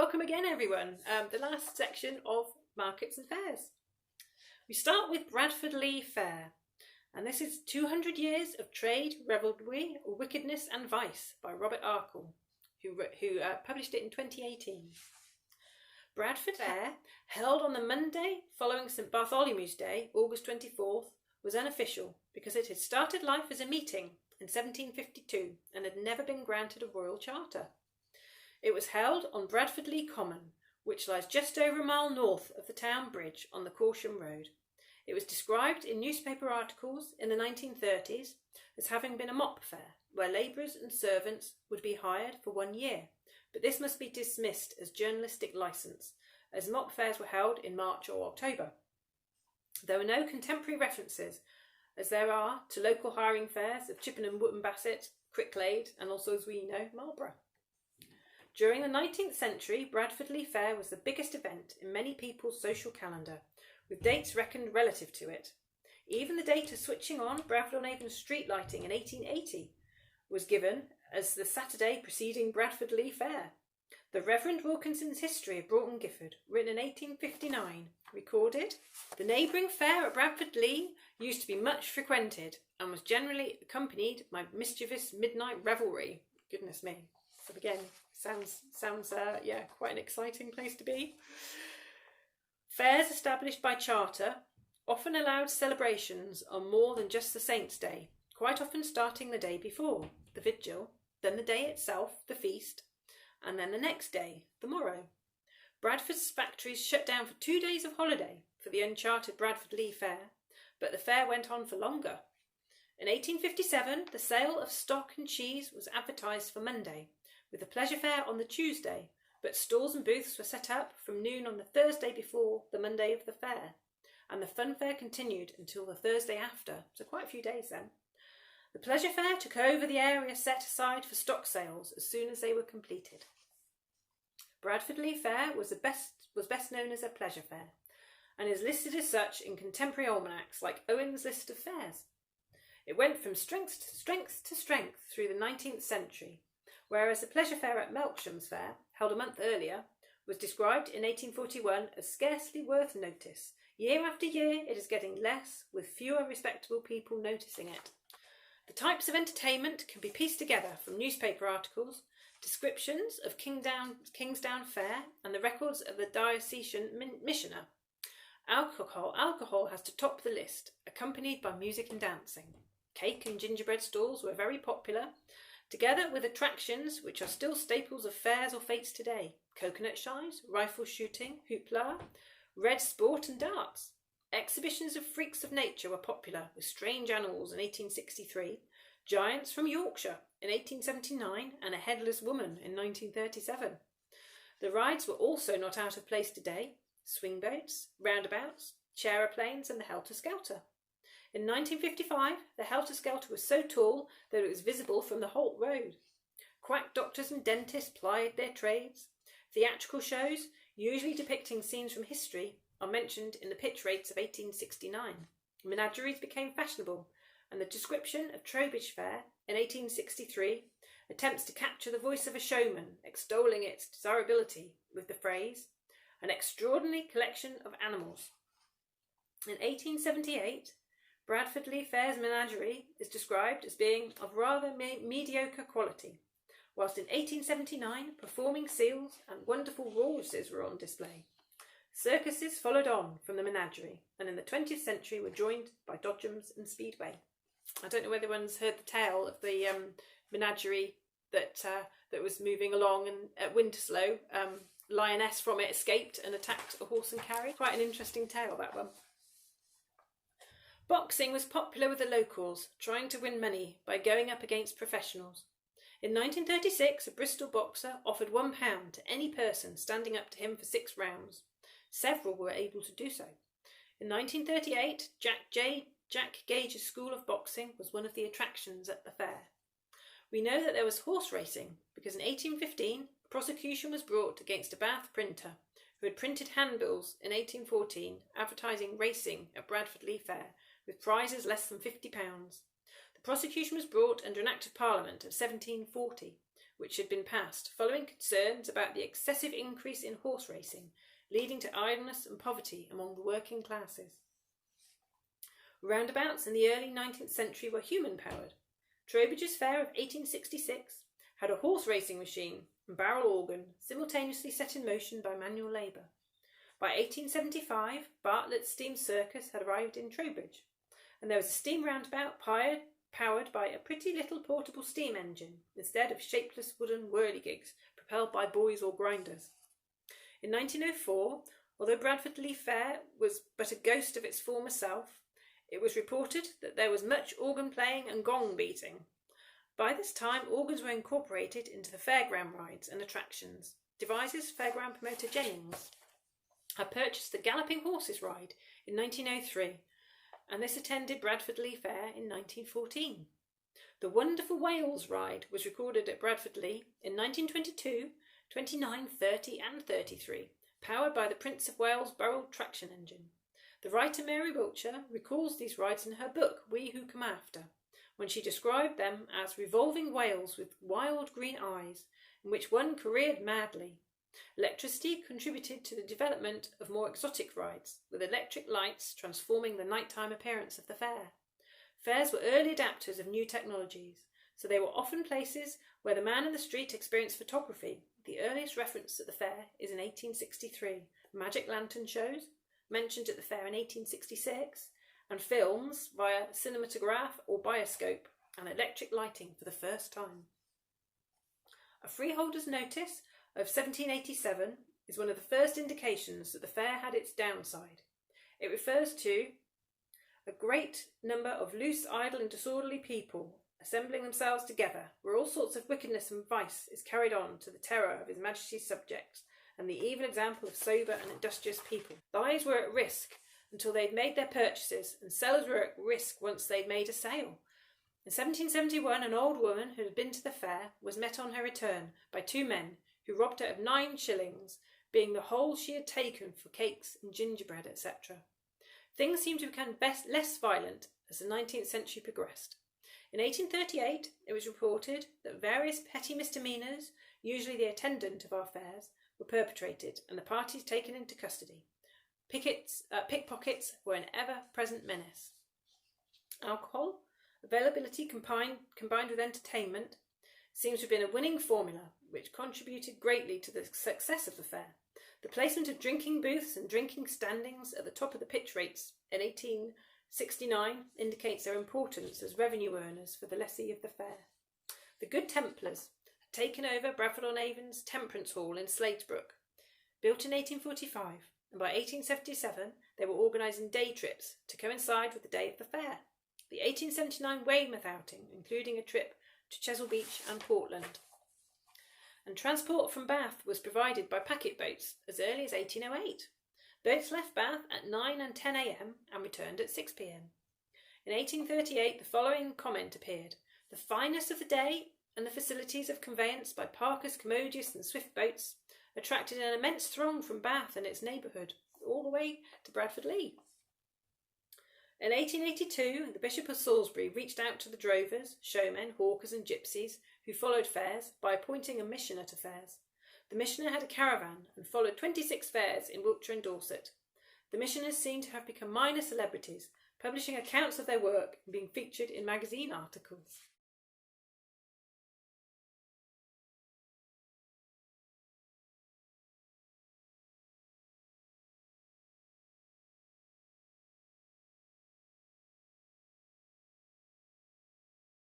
welcome again everyone. The last section of markets and fairs. We start with Bradford Leigh Fair, and this is 200 Years of Trade, Revelry, Wickedness and Vice by Robert Arkle, who published it in 2018. Bradford Fair, held on the Monday following St Bartholomew's Day, August 24th, was unofficial because it had started life as a meeting in 1752 and had never been granted a royal charter. It was held on Bradford Leigh Common, which lies just over a mile north of the town bridge on the Corsham Road. It was described in newspaper articles in the 1930s as having been a mop fair, where labourers and servants would be hired for 1 year, but this must be dismissed as journalistic licence, as mop fairs were held in March or October. There were no contemporary references, as there are to local hiring fairs of Chippenham, Wootton Bassett, Cricklade, and also, as we know, Marlborough. During the 19th century, Bradford Leigh Fair was the biggest event in many people's social calendar, with dates reckoned relative to it. Even the date of switching on Bradford-on-Avon street lighting in 1880 was given as the Saturday preceding Bradford Leigh Fair. The Reverend Wilkinson's History of Broughton Gifford, written in 1859, recorded, "The neighbouring fair at Bradford Leigh used to be much frequented and was generally accompanied by mischievous midnight revelry." Goodness me. So again, sounds quite an exciting place to be. Fairs established by charter often allowed celebrations on more than just the Saint's Day, quite often starting the day before, the vigil, then the day itself, the feast, and then the next day, the morrow. Bradford's factories shut down for 2 days of holiday for the uncharted Bradford Leigh Fair, but the fair went on for longer. In 1857, the sale of stock and cheese was advertised for Monday, with the pleasure fair on the Tuesday, but stalls and booths were set up from noon on the Thursday before the Monday of the fair, and the fun fair continued until the Thursday after, so quite a few days then. The pleasure fair took over the area set aside for stock sales as soon as they were completed. Bradford Leigh Fair was best known as a pleasure fair, and is listed as such in contemporary almanacs like Owen's List of Fairs. It went from strength to strength through the 19th century, whereas the pleasure fair at Melksham's Fair, held a month earlier, was described in 1841 as scarcely worth notice. Year after year it is getting less, with fewer respectable people noticing it. The types of entertainment can be pieced together from newspaper articles, descriptions of Kingsdown Fair, and the records of the diocesan missioner. Alcohol has to top the list, accompanied by music and dancing. Cake and gingerbread stalls were very popular, together with attractions which are still staples of fairs or fetes today: coconut shies, rifle shooting, hoopla, red sport and darts. Exhibitions of freaks of nature were popular, with strange animals in 1863, giants from Yorkshire in 1879, and a headless woman in 1937. The rides were also not out of place today: swing boats, roundabouts, chair-aplanes and the helter-skelter. In 1955, the helter-skelter was so tall that it was visible from the Holt Road. Quack doctors and dentists plied their trades. Theatrical shows, usually depicting scenes from history, are mentioned in the pitch rates of 1869. Menageries became fashionable, and the description of Trowbridge Fair in 1863 attempts to capture the voice of a showman, extolling its desirability with the phrase, "an extraordinary collection of animals." In 1878, Bradford Leigh Fair's menagerie is described as being of rather mediocre quality, whilst in 1879 performing seals and wonderful walruses were on display. Circuses followed on from the menagerie, and in the 20th century were joined by dodgems and speedway. I don't know whether anyone's heard the tale of the menagerie that was moving along, and at Winterslow, lioness from it escaped and attacked a horse and carriage. Quite an interesting tale, that one. Boxing was popular with the locals, trying to win money by going up against professionals. In 1936, a Bristol boxer offered £1 to any person standing up to him for 6 rounds. Several were able to do so. In 1938, Jack Gage's School of Boxing was one of the attractions at the fair. We know that there was horse racing because in 1815 a prosecution was brought against a Bath printer who had printed handbills in 1814 advertising racing at Bradford Leigh Fair with prizes less than £50. The prosecution was brought under an Act of Parliament of 1740, which had been passed following concerns about the excessive increase in horse racing, leading to idleness and poverty among the working classes. Roundabouts in the early 19th century were human-powered. Trowbridge's Fair of 1866 had a horse racing machine and barrel organ simultaneously set in motion by manual labour. By 1875, Bartlett's steam circus had arrived in Trowbridge, and there was a steam roundabout powered by a pretty little portable steam engine instead of shapeless wooden whirligigs propelled by boys or grinders. In 1904, although Bradford Leigh Fair was but a ghost of its former self, it was reported that there was much organ playing and gong beating. By this time, organs were incorporated into the fairground rides and attractions. Devizes fairground promoter Jennings had purchased the Galloping Horses ride in 1903, and this attended Bradford Leigh Fair in 1914. The Wonderful Wales ride was recorded at Bradford Leigh in 1922, 29, 30 and 33, powered by the Prince of Wales barrel traction engine. The writer Mary Wiltshire recalls these rides in her book We Who Come After, when she described them as revolving whales with wild green eyes, in which one careered madly. Electricity contributed to the development of more exotic rides, with electric lights transforming the nighttime appearance of the fair. Fairs were early adapters of new technologies, so they were often places where the man in the street experienced photography. The earliest reference at the fair is in 1863, magic lantern shows, mentioned at the fair in 1866, and films via cinematograph or bioscope and electric lighting for the first time. A freeholder's notice of 1787 is one of the first indications that the fair had its downside. It refers to a great number of loose, idle and disorderly people assembling themselves together, where all sorts of wickedness and vice is carried on to the terror of His Majesty's subjects, and the evil example of sober and industrious people. Lives were at risk until they'd made their purchases, and sellers were at risk once they'd made a sale. In 1771, an old woman who had been to the fair was met on her return by two men who robbed her of 9 shillings, being the whole she had taken for cakes and gingerbread, etc. Things seemed to become less violent as the 19th century progressed. In 1838, it was reported that various petty misdemeanours, usually the attendant of our fairs, were perpetrated and the parties taken into custody. Pickpockets were an ever-present menace. Alcohol availability combined with entertainment seems to have been a winning formula which contributed greatly to the success of the fair. The placement of drinking booths and drinking standings at the top of the pitch rates in 1869 indicates their importance as revenue earners for the lessee of the fair. The Good Templars had taken over Bradford-on-Avon's Temperance Hall in Sladesbrook, built in 1845, and by 1877 they were organising day trips to coincide with the day of the fair. The 1879 Weymouth outing, including a trip to Chesil Beach and Portland. And transport from Bath was provided by packet boats as early as 1808. Boats left Bath at 9 and 10 a.m. and returned at 6 p.m. In 1838 the following comment appeared: "The fineness of the day and the facilities of conveyance by Parker's commodious and swift boats attracted an immense throng from Bath and its neighbourhood, all the way to Bradford Leigh." In 1882, the Bishop of Salisbury reached out to the drovers, showmen, hawkers and gypsies who followed fairs by appointing a missioner to fairs. The missioner had a caravan and followed 26 fairs in Wiltshire and Dorset. The missioners seem to have become minor celebrities, publishing accounts of their work and being featured in magazine articles.